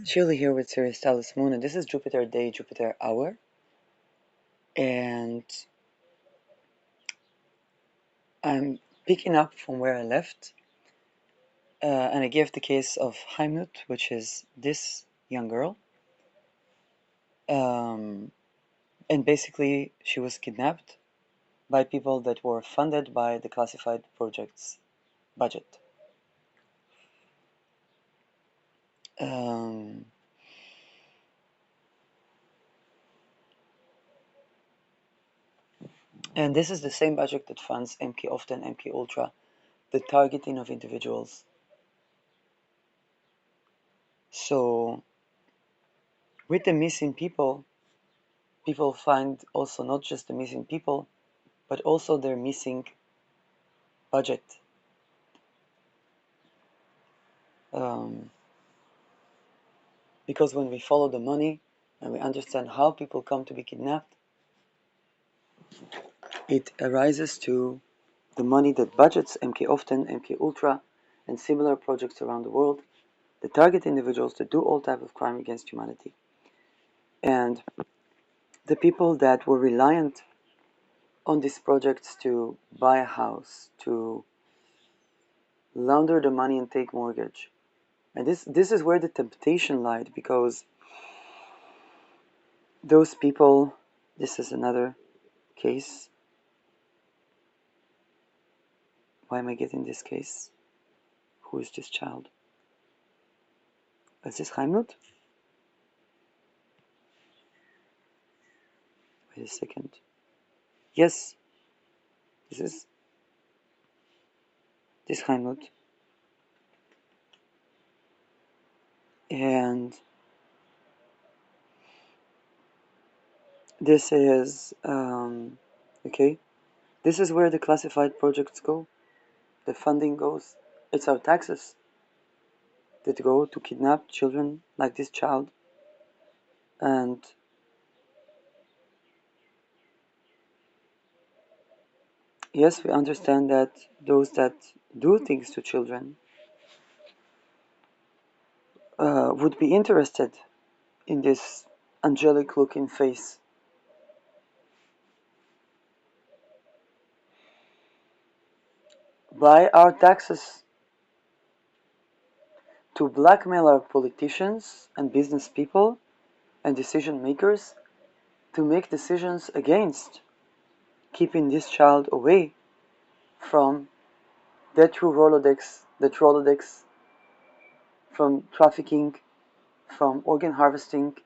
Shirley here with Sirius Talis Moon, and this is Jupiter Day, Jupiter Hour. And I'm picking up from where I left, and I gave the case of Heimnut, which is this young girl. And basically, she was kidnapped by people that were funded by the classified project's budget. And this is the same budget that funds MK Often, MK Ultra, the targeting of individuals. So, with the missing people find also not just the missing people, but also their missing budget. Because when we follow the money and we understand how people come to be kidnapped, it arises to the money that budgets MK Often, MK Ultra, and similar projects around the world that target individuals that do all type of crime against humanity. And the people that were reliant on these projects to buy a house, to launder the money and take mortgage. And this is where the temptation lied, because those people, this is another case. Why am I getting this case? Who is this child? Is this Heimnut? Wait a second. Yes, this is this Heimnut. And this is, okay, this is where the classified projects go. The funding goes. It's our taxes that go to kidnap children like this child. And yes, we understand that those that do things to children would be interested in this angelic looking face. By our taxes to blackmail our politicians and business people and decision makers to make decisions against keeping this child away from the true Rolodex, from trafficking, from organ harvesting,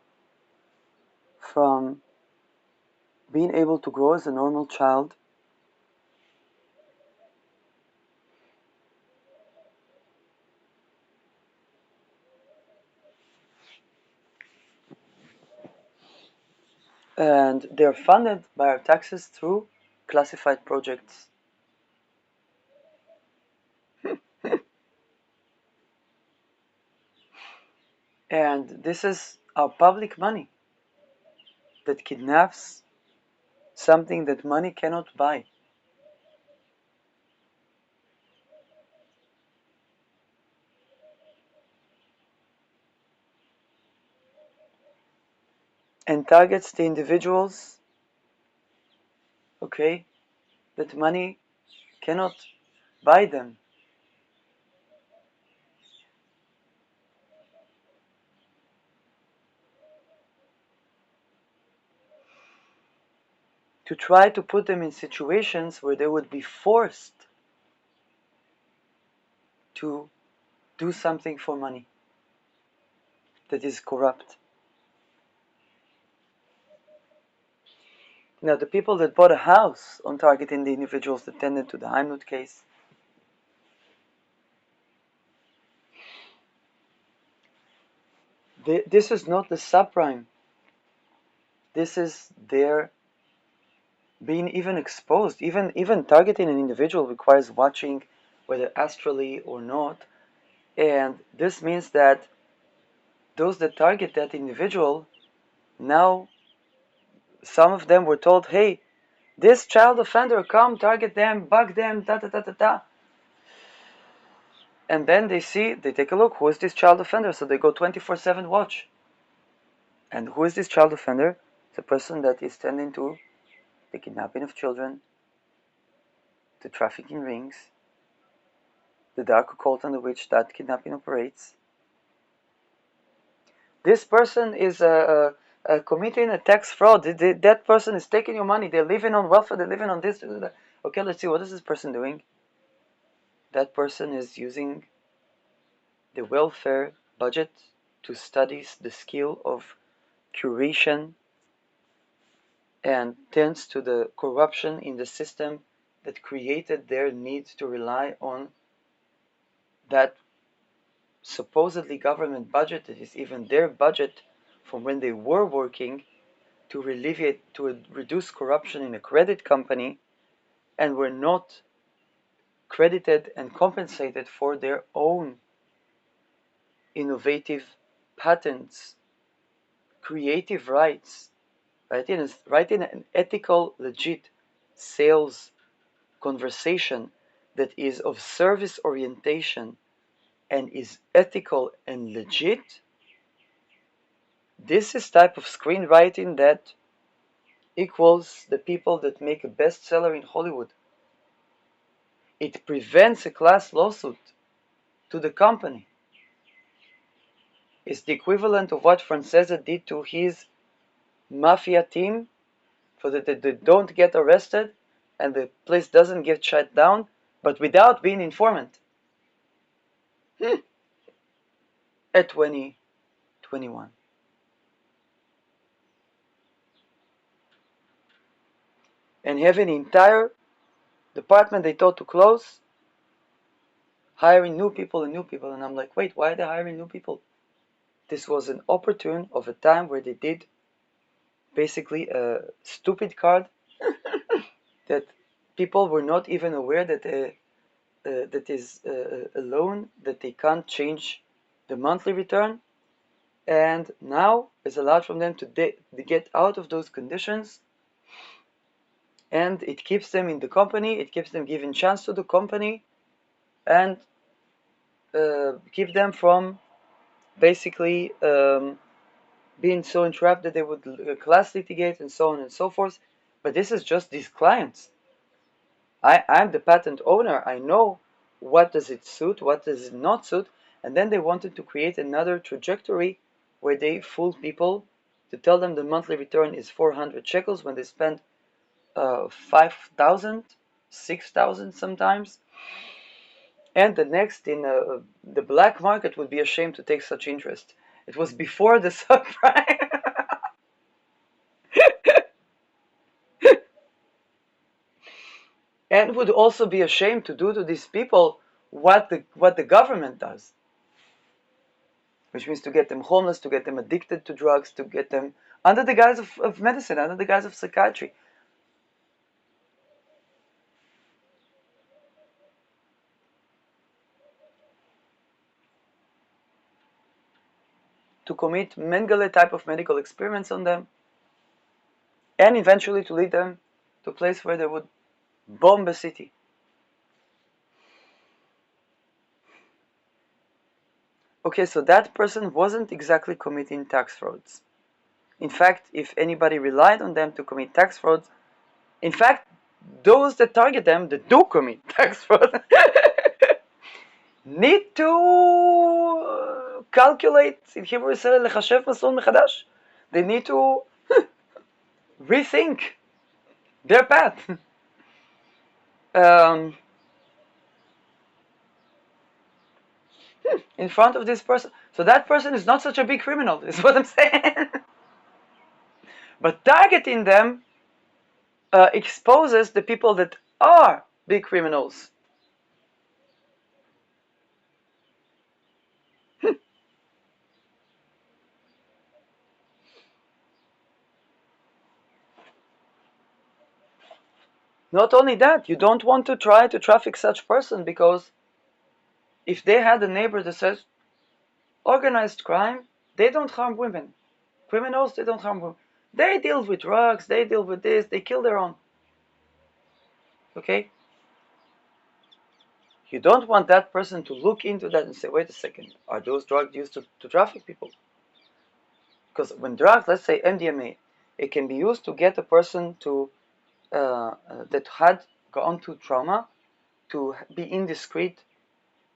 from being able to grow as a normal child. And they're funded by our taxes through classified projects. And this is our public money that kidnaps something that money cannot buy. And targets the individuals, okay, that money cannot buy them. To try to put them in situations where they would be forced to do something for money that is corrupt. Now, the people that bought a house on targeting the individuals that tended to the Heimnut case, this is not the subprime. This is their being even exposed. Even targeting an individual requires watching, whether astrally or not. And this means that those that target that individual, now some of them were told, hey, this child offender, come target them, bug them, da da da da da. And then they take a look, who is this child offender? So they go 24/7 watch. And who is this child offender? It's a person that is tending to the kidnapping of children, the trafficking rings, the dark occult under which that kidnapping operates. This person is committing a tax fraud. That person is taking your money. They're living on welfare. They're living on this. Okay, let's see. What is this person doing? That person is using the welfare budget to study the skill of curation and tends to the corruption in the system that created their need to rely on that supposedly government budget that is even their budget from when they were working to reduce corruption in a credit company, and were not credited and compensated for their own innovative patents, creative rights, right in an ethical, legit sales conversation that is of service orientation and is ethical and legit. This is type of screenwriting that equals the people that make a bestseller in Hollywood. It prevents a class lawsuit to the company. It's the equivalent of what Francesa did to his mafia team so that they don't get arrested and the place doesn't get shut down, but without being informant. At 2021. And have an entire department they thought to close, hiring new people. And I'm like, wait, why are they hiring new people? This was an opportune of a time where they did basically a stupid card that people were not even aware that that is a loan that they can't change the monthly return, and now it's allowed from them to get out of those conditions, and it keeps them in the company, it keeps them giving chance to the company, and keep them from basically being so entrapped that they would class litigate and so on and so forth. But this is just these clients. I'm the patent owner. I know what does it suit, what does it not suit, and then they wanted to create another trajectory where they fool people to tell them the monthly return is 400 shekels when they spend 5,000, 6,000 sometimes. And the next in the black market would be ashamed to take such interest. It was before the subprime. And would also be ashamed to do to these people what the government does, which means to get them homeless, to get them addicted to drugs, to get them under the guise of medicine, under the guise of psychiatry. To commit Mengele type of medical experiments on them, and eventually to lead them to a place where they would bomb a city. Okay, so that person wasn't exactly committing tax frauds. In fact, if anybody relied on them to commit tax frauds, in fact, those that target them that do commit tax fraud need to calculate, in Hebrew is לחשב מסלול מחדש. They need to rethink their path. In front of this person. So that person is not such a big criminal, is what I'm saying. But targeting them exposes the people that are big criminals. Not only that, you don't want to try to traffic such person, because if they had a neighbor that says, organized crime, they don't harm women. Criminals, they don't harm women. They deal with drugs, they deal with this, they kill their own. Okay? You don't want that person to look into that and say, wait a second, are those drugs used to traffic people? Because when drugs, let's say MDMA, it can be used to get a person to that had gone through trauma to be indiscreet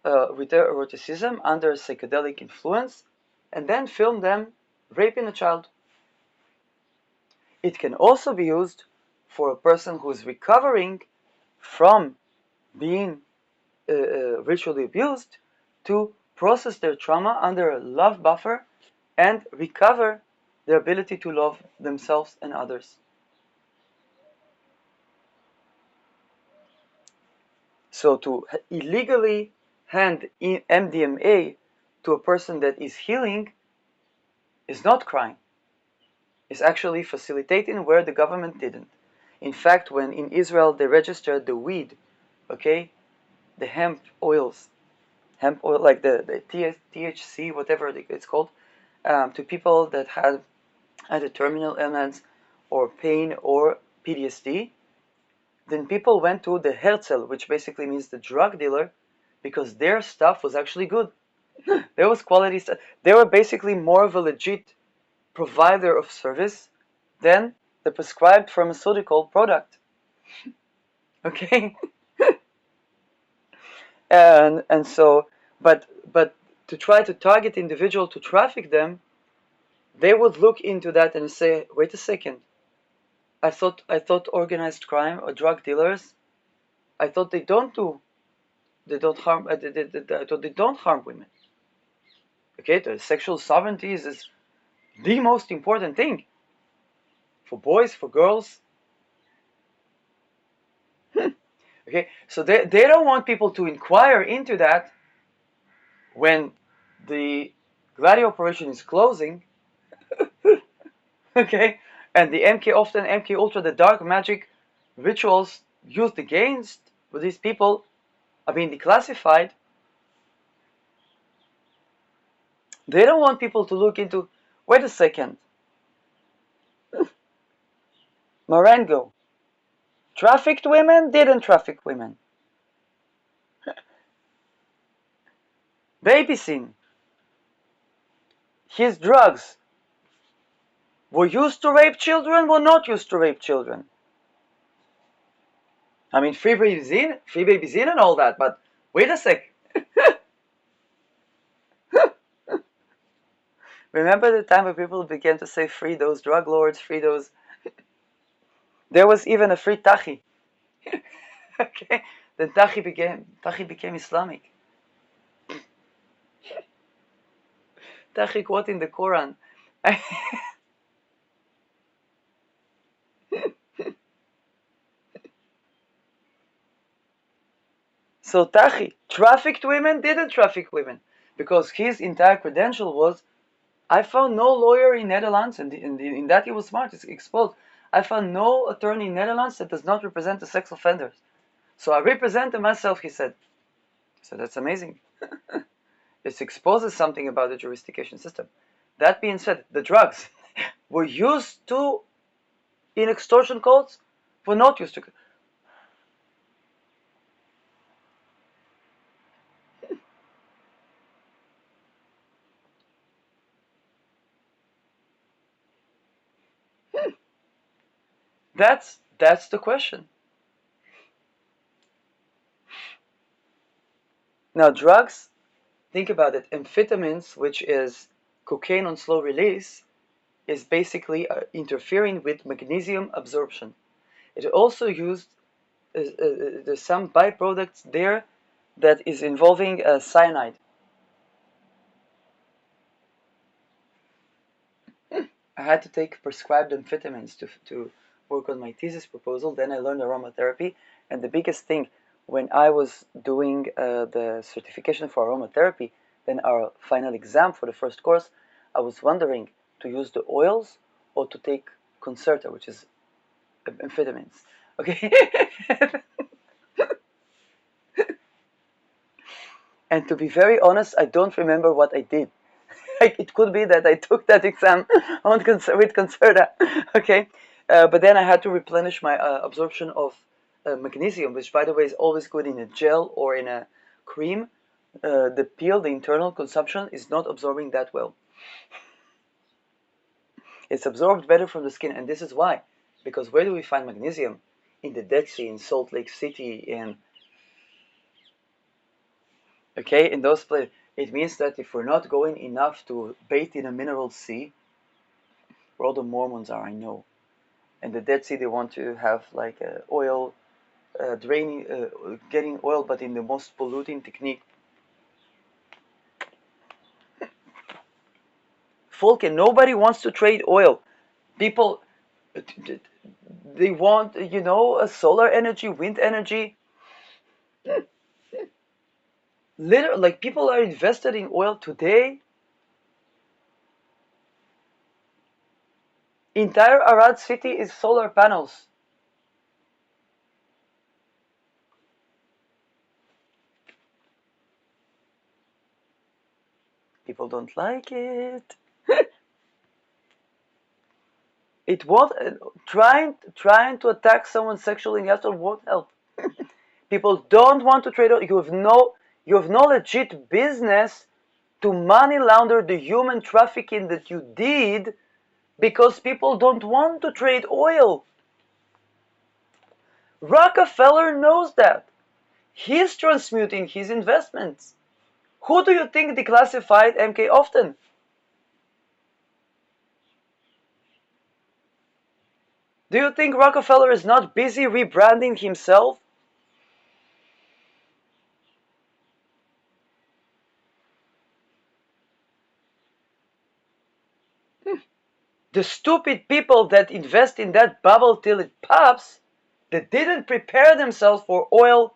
with their eroticism under psychedelic influence, and then film them raping a child. It can also be used for a person who is recovering from being ritually abused to process their trauma under a love buffer and recover their ability to love themselves and others. So to illegally hand MDMA to a person that is healing is not crime. It's actually facilitating where the government didn't. In fact, when in Israel they registered the weed, okay, the hemp oil, like the THC, whatever it's called, to people that had either terminal illness or pain or PTSD, then people went to the Herzl, which basically means the drug dealer, because their stuff was actually good. There was quality stuff. They were basically more of a legit provider of service than the prescribed pharmaceutical product. Okay? and so but to try to target individual to traffic them, they would look into that and say, wait a second, I thought organized crime or drug dealers, I thought they don't harm I thought they don't harm women. Okay, the sexual sovereignty is the most important thing for boys, for girls. Okay, so they don't want people to inquire into that when the Gladio operation is closing. Okay, and the MK Ultra, the dark magic rituals used against these people are being declassified. They don't want people to look into, wait a second, Marengo trafficked women, didn't traffic women. Baby Sin, his drugs were used to rape children, were not used to rape children. I mean, free baby Zin and all that, but wait a sec. Remember the time when people began to say free those drug lords, free those... There was even a free Tahi. Okay, then Tahi became Islamic. Tahi quote in the Quran. So Tahi trafficked women, didn't traffic women, because his entire credential was, I found no lawyer in Netherlands, and in that he was smart, it's exposed. I found no attorney in Netherlands that does not represent the sex offenders. So I represent them myself, he said. So that's amazing. It exposes something about the jurisdiction system. That being said, the drugs were used to, in extortion calls, were not used to. That's the question. Now drugs, think about it. Amphetamines, which is cocaine on slow release, is basically interfering with magnesium absorption. It also used, there's some byproducts there that is involving cyanide. I had to take prescribed amphetamines to work on my thesis proposal. Then I learned aromatherapy. And the biggest thing, when I was doing the certification for aromatherapy, then our final exam for the first course, I was wondering to use the oils or to take Concerta, which is amphetamines. Okay? And to be very honest, I don't remember what I did. It could be that I took that exam with Concerta, okay? But then I had to replenish my absorption of magnesium, which, by the way, is always good in a gel or in a cream, the peel, the internal consumption is not absorbing that well. It's absorbed better from the skin, and this is why. Because where do we find magnesium? In the Dead Sea, in Salt Lake City, in those places. It means that if we're not going enough to bathe in a mineral sea, where all the Mormons are, I know, and the Dead Sea, they want to have like oil draining, getting oil, but in the most polluting technique. Folk, and nobody wants to trade oil. People, they want, a solar energy, wind energy. Literally, like people are invested in oil today. Entire Arad city is solar panels. People don't like it. It won't. Trying to attack someone sexually in Israel won't help. People don't want to trade. You have no legit business to money launder the human trafficking that you did because people don't want to trade oil. Rockefeller knows that. He's transmuting his investments. Who do you think declassified MK Often? Do you think Rockefeller is not busy rebranding himself? The stupid people that invest in that bubble till it pops, that didn't prepare themselves for oil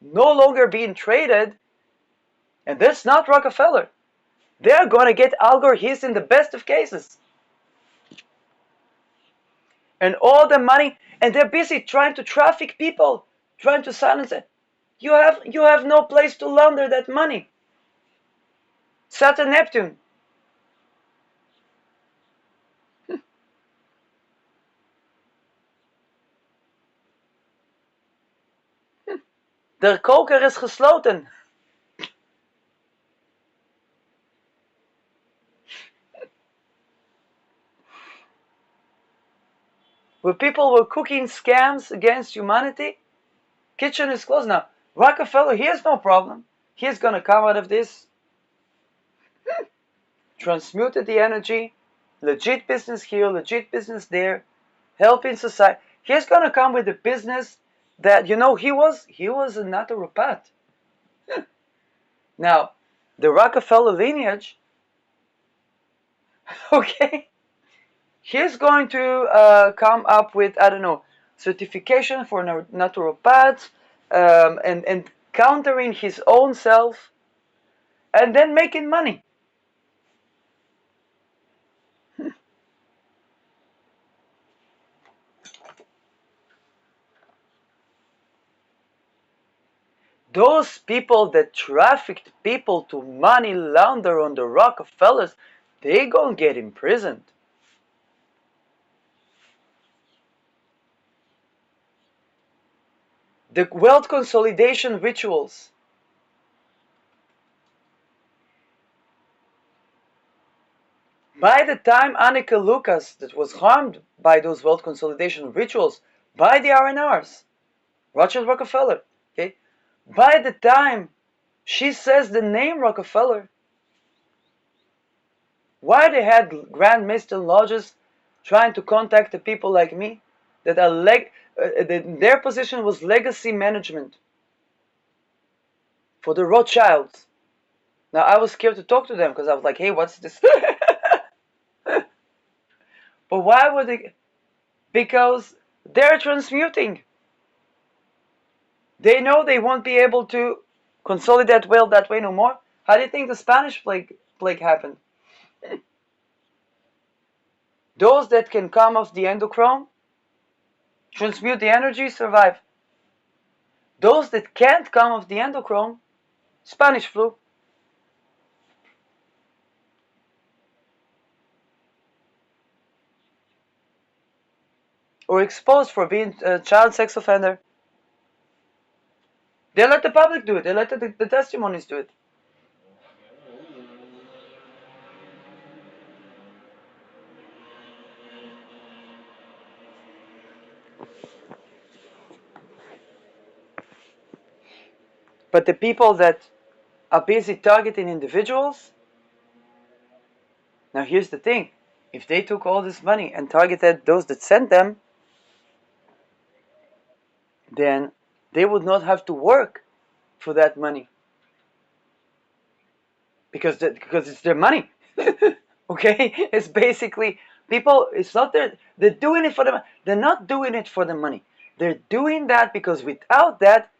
no longer being traded, and that's not Rockefeller. They're gonna get Al Gore his in the best of cases. And all the money, and they're busy trying to traffic people, trying to silence it. You have no place to launder that money. Saturn Neptune. De koker is gesloten. Where people were cooking scams against humanity, kitchen is closed now. Rockefeller, he has no problem. He's gonna come out of this, transmuted the energy, legit business here, legit business there, helping society. He's gonna come with a business that he was a naturopath. Now, the Rockefeller lineage, okay, he's going to come up with, I don't know, certification for naturopaths, and countering his own self, and then making money. Those people that trafficked people to money launder on the Rockefellers, they gonna get imprisoned. The wealth consolidation rituals. By the time Anneke Lucas, that was harmed by those wealth consolidation rituals by the RNRs, Rothschild Rockefeller, okay, by the time she says the name Rockefeller, why they had Grand Master lodges trying to contact the people like me that are their position was legacy management for the Rothschilds. Now I was scared to talk to them because I was like, hey, what's this? But why would they? Because they're transmuting. They know they won't be able to consolidate wealth that way no more. How do you think the Spanish plague happened? Those that can come off the endochrome, transmute the energy, survive. Those that can't come off the endochrome, Spanish flu. Or exposed for being a child sex offender. They let the public do it. They let the testimonies do it. But the people that are busy targeting individuals, now here's the thing. If they took all this money and targeted those that sent them, then they would not have to work for that money. Because it's their money. Okay? It's basically people, it's not they're doing it for the money. They're not doing it for the money. They're doing that because without that,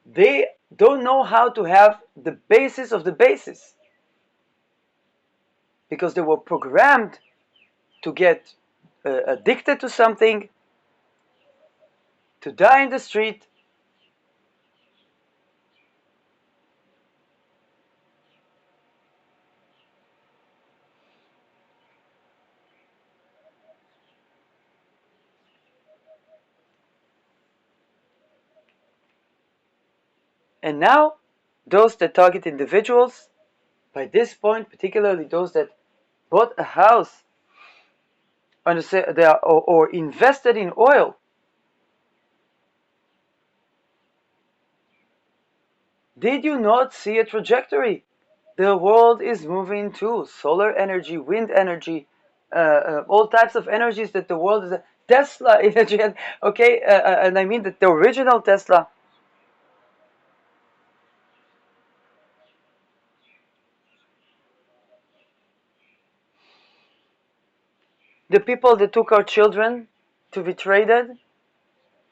they don't know how to have the basis of the basis. Because they were programmed to get addicted to something, to die in the street. And now, those that target individuals, by this point, particularly those that bought a house or invested in oil, did you not see a trajectory? The world is moving to solar energy, wind energy, all types of energies that the world is. Tesla energy, okay, and I mean that the original Tesla. The people that took our children to be traded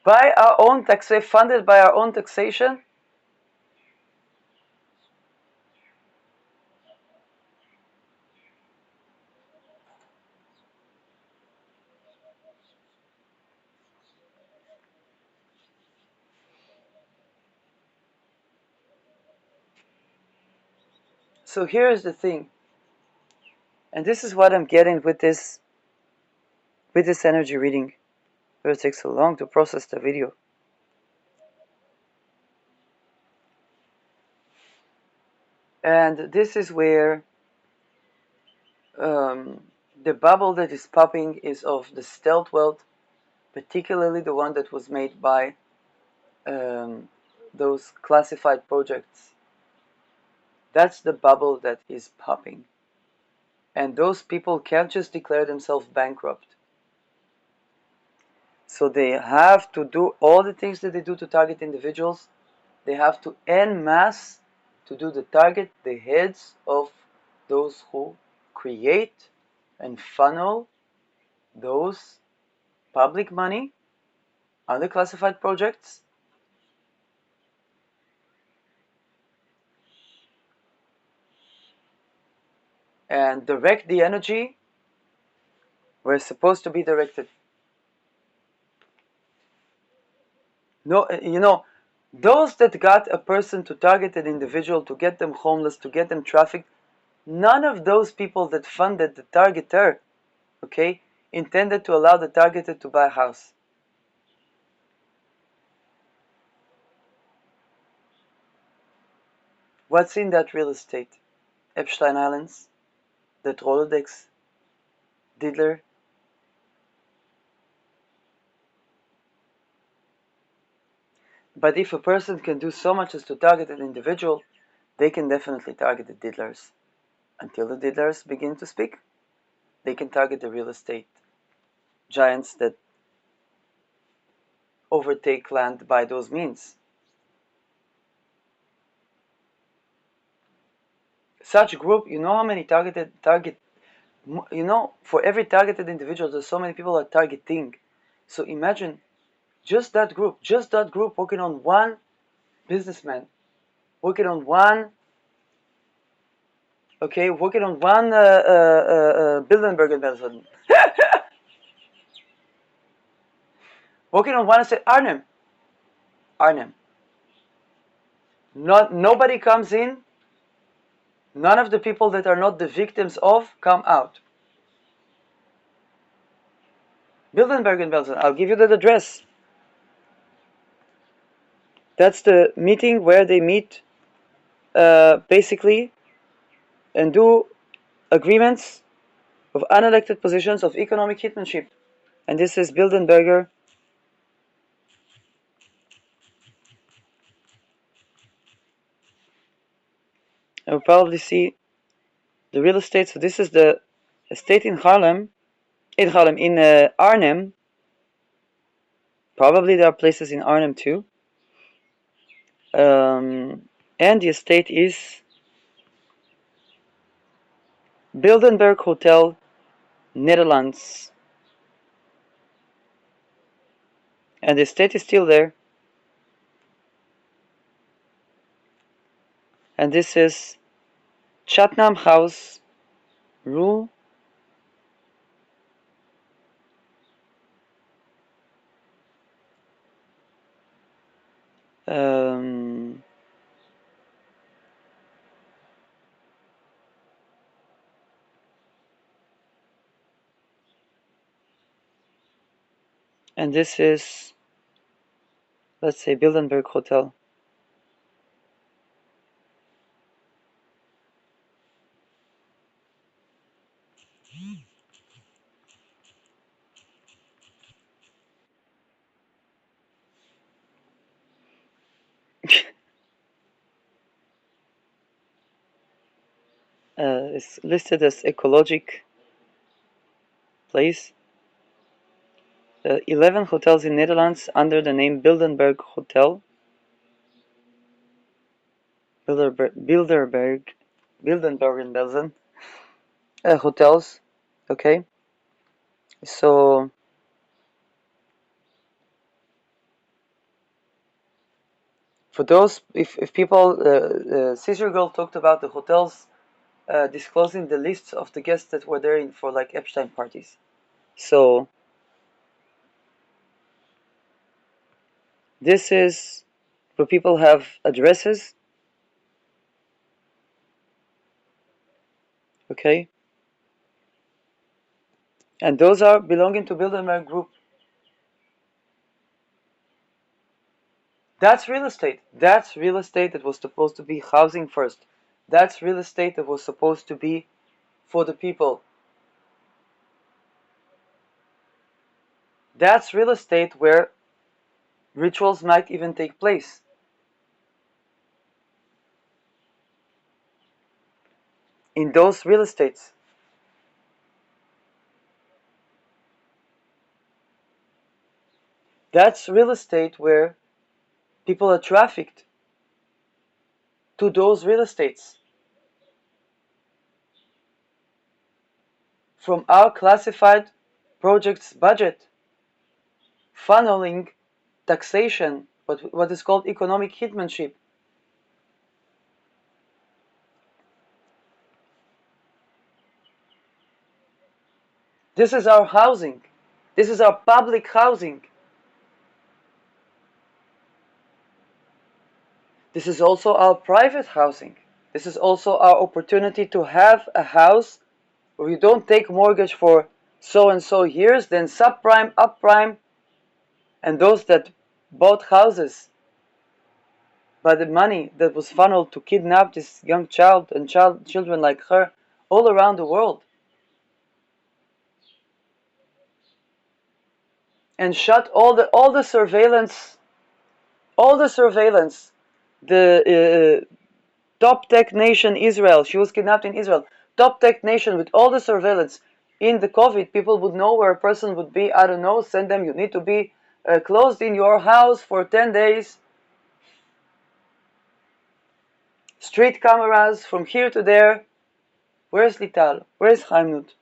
by our own taxation, funded by our own taxation. So here's the thing, and this is what I'm getting with this energy reading, where it takes so long to process the video. And this is where the bubble that is popping is of the stealth wealth, particularly the one that was made by those classified projects. That's the bubble that is popping. And those people can't just declare themselves bankrupt. So they have to do all the things that they do to target individuals. They have to en masse to do the target the heads of those who create and funnel those public money under classified projects. And direct the energy where it's supposed to be directed. No, those that got a person to target an individual, to get them homeless, to get them trafficked, none of those people that funded the targeter, okay, intended to allow the targeter to buy a house. What's in that real estate? Epstein Islands, that Rolodex, Diddler. But if a person can do so much as to target an individual, they can definitely target the diddlers. Until the diddlers begin to speak, they can target the real estate giants that overtake land by those means. Such group, you know how many for every targeted individual, there's so many people are targeting. So imagine just that group working on one businessman, working on one, Bilderberg investment. Working on one, I said, Arnhem. Nobody comes in. None of the people that are not the victims of come out. Bilderberg investment. I'll give you the address. That's the meeting where they meet basically and do agreements of unelected positions of economic hitmanship. And this is Bilderberger. And we'll probably see the real estate. So this is the estate in Harlem, in Arnhem. Probably there are places in Arnhem too. And the estate is Bilderberg Hotel, Netherlands. And the estate is still there. And this is Chatham House, Rue. And this is, let's say, Bilderberg Hotel. It's listed as ecologic place. 11 hotels in Netherlands under the name Bilderberg Hotel. Bilderberg in Belgium. Hotels. Okay. So for those, if people, Caesar Girl talked about the hotels disclosing the lists of the guests that were there for like Epstein parties. So this is where people have addresses. Okay. And those are belonging to Bilderberg Group. That's real estate. That's real estate that was supposed to be housing first. That's real estate that was supposed to be for the people. That's real estate where rituals might even take place. In those real estates. That's real estate where people are trafficked to those real estates. From our classified projects budget, funneling taxation, what is called economic hitmanship. This is our housing. This is our public housing. This is also our private housing. This is also our opportunity to have a house where you don't take mortgage for so and so years, then subprime, upprime, and those that bought houses by the money that was funneled to kidnap this young child and children like her all around the world. And shut all the surveillance, the top tech nation Israel, she was kidnapped in Israel, top tech nation with all the surveillance. In the COVID, people would know where a person would be. I don't know, send them, you need to be closed in your house for 10 days. Street cameras from here to there. Where's Lital? Where's Haimnut?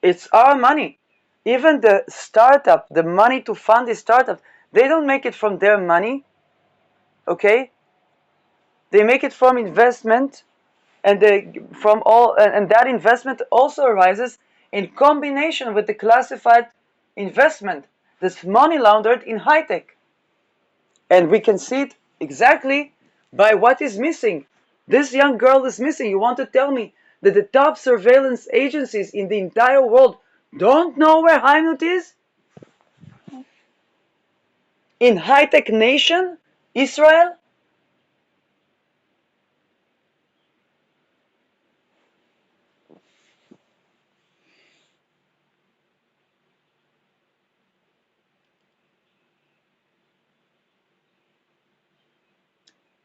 It's our money. Even the startup, the money to fund the startup, they don't make it from their money, okay? They make it from investment, and that investment also arises in combination with the classified investment that's money laundered in high tech. And we can see it exactly by what is missing. This young girl is missing. You want to tell me that the top surveillance agencies in the entire world don't know where Haimnut is? in high-tech nation, Israel,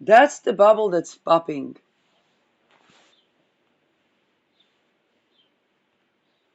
that's the bubble that's popping.